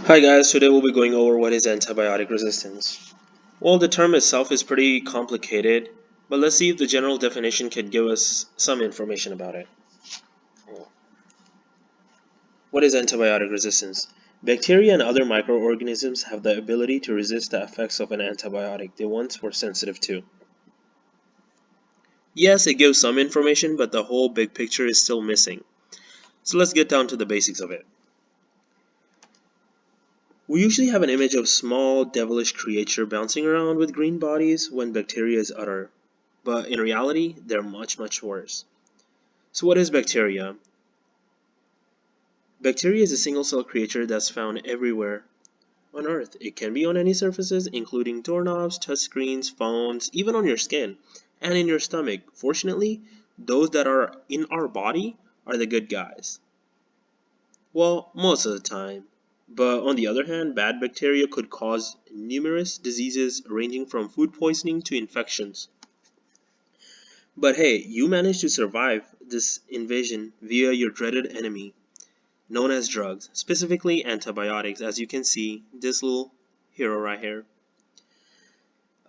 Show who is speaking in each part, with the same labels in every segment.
Speaker 1: Hi guys, today we'll be going over what is antibiotic resistance. Well, the term itself is pretty complicated, but let's see if the general definition can give us some information about it. What is antibiotic resistance? Bacteria and other microorganisms have the ability to resist the effects of an antibiotic they once were sensitive to. Yes, it gives some information, but the whole big picture is still missing. So let's get down to the basics of it. We usually have an image of small, devilish creature bouncing around with green bodies when bacteria is utter. But in reality, they're much, much worse. So what is bacteria? Bacteria is a single-cell creature that's found everywhere on Earth. It can be on any surfaces, including doorknobs, touchscreens, phones, even on your skin, and in your stomach. Fortunately, those that are in our body are the good guys. Well, most of the time. But on the other hand, bad bacteria could cause numerous diseases ranging from food poisoning to infections. But hey, you managed to survive this invasion via your dreaded enemy, known as drugs, specifically antibiotics, as you can see, this little hero right here.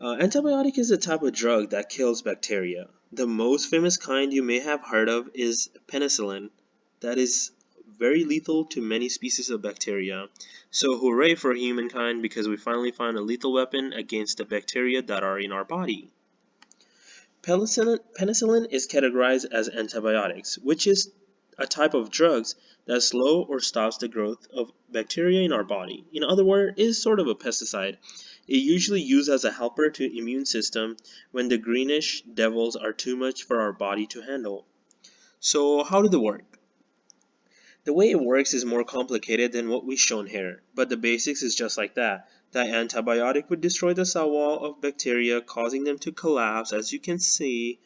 Speaker 1: Antibiotic is a type of drug that kills bacteria. The most famous kind you may have heard of is penicillin, that is very lethal to many species of bacteria. So hooray for humankind because we finally found a lethal weapon against the bacteria that are in our body. Penicillin is categorized as antibiotics, which is a type of drugs that slow or stops the growth of bacteria in our body. In other words, it is sort of a pesticide. It usually used as a helper to immune system when the greenish devils are too much for our body to handle. So how do they work? The way it works is more complicated than what we've shown here, but the basics is just like that. The antibiotic would destroy the cell wall of bacteria, causing them to collapse, as you can see.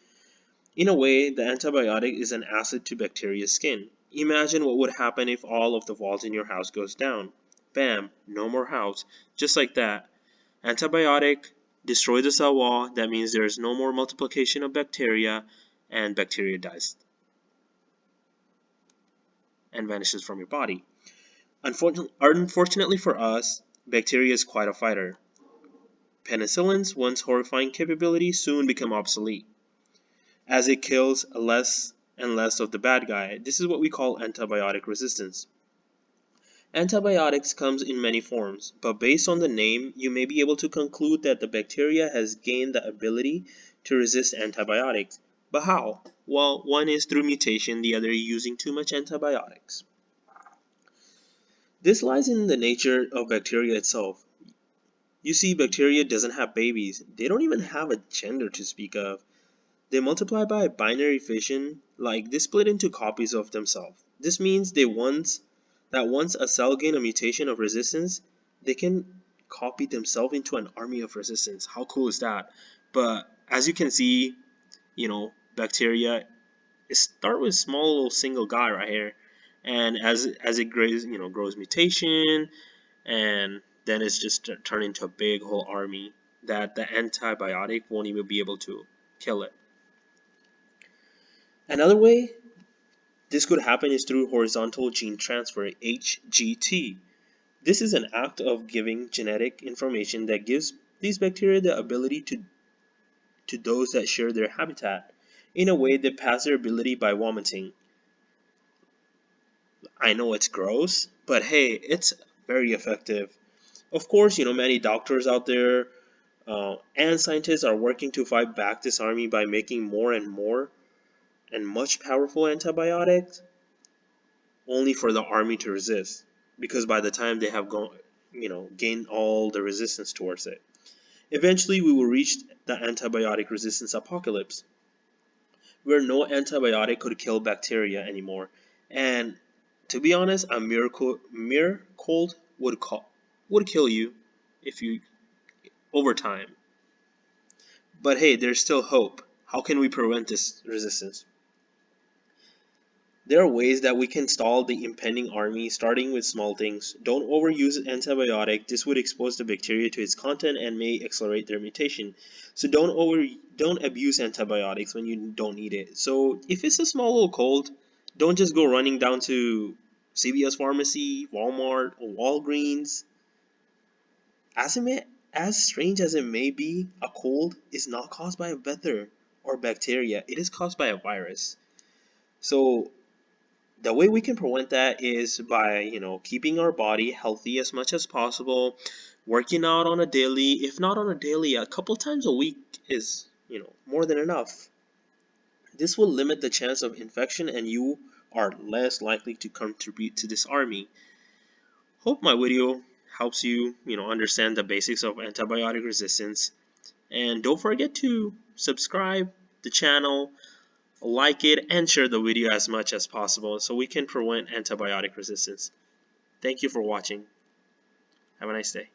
Speaker 1: In a way, the antibiotic is an acid to bacteria's skin. Imagine what would happen if all of the walls in your house goes down. Bam, no more house. Just like that. Antibiotic destroy the cell wall, that means there is no more multiplication of bacteria and bacteria dies and vanishes from your body. Unfortunately for us, bacteria is quite a fighter. Penicillin's once horrifying capabilities soon become obsolete, as it kills less and less of the bad guy. This is what we call antibiotic resistance. Antibiotics comes in many forms, but based on the name, you may be able to conclude that the bacteria has gained the ability to resist antibiotics. But how? Well, one is through mutation, the other using too much antibiotics. This lies in the nature of bacteria itself. You see, bacteria doesn't have babies. They don't even have a gender to speak of. They multiply by binary fission, like they split into copies of themselves. This means once a cell gains a mutation of resistance, they can copy themselves into an army of resistance. How cool is that? But as you can see, bacteria start with small little single guy right here, and as it grows, grows mutation, and then it's just turned into a big whole army that the antibiotic won't even be able to kill it. Another way this could happen is through horizontal gene transfer, HGT. This is an act of giving genetic information that gives these bacteria the ability to those that share their habitat. In a way, they pass their ability by vomiting. I know it's gross, but hey, it's very effective. Of course, many doctors out there and scientists are working to fight back this army by making more and more and much powerful antibiotics, only for the army to resist, because by the time they have gained all the resistance towards it, eventually we will reach the antibiotic resistance apocalypse, where no antibiotic could kill bacteria anymore. And to be honest, a mere cold would kill you if you over time. But hey, there's still hope. How can we prevent this resistance? There are ways that we can stall the impending army, starting with small things. Don't overuse antibiotic. This would expose the bacteria to its content and may accelerate their mutation. So don't abuse antibiotics when you don't need it. So if it's a small little cold, don't just go running down to CVS Pharmacy, Walmart, or Walgreens. As strange as it may be, a cold is not caused by a weather or bacteria. It is caused by a virus. So the way we can prevent that is by, keeping our body healthy as much as possible, working out on a daily, if not on a daily, a couple times a week is, more than enough. This will limit the chance of infection and you are less likely to contribute to this army. Hope my video helps you, understand the basics of antibiotic resistance. And don't forget to subscribe the channel, like it, and share the video as much as possible so we can prevent antibiotic resistance. Thank you for watching. Have a nice day.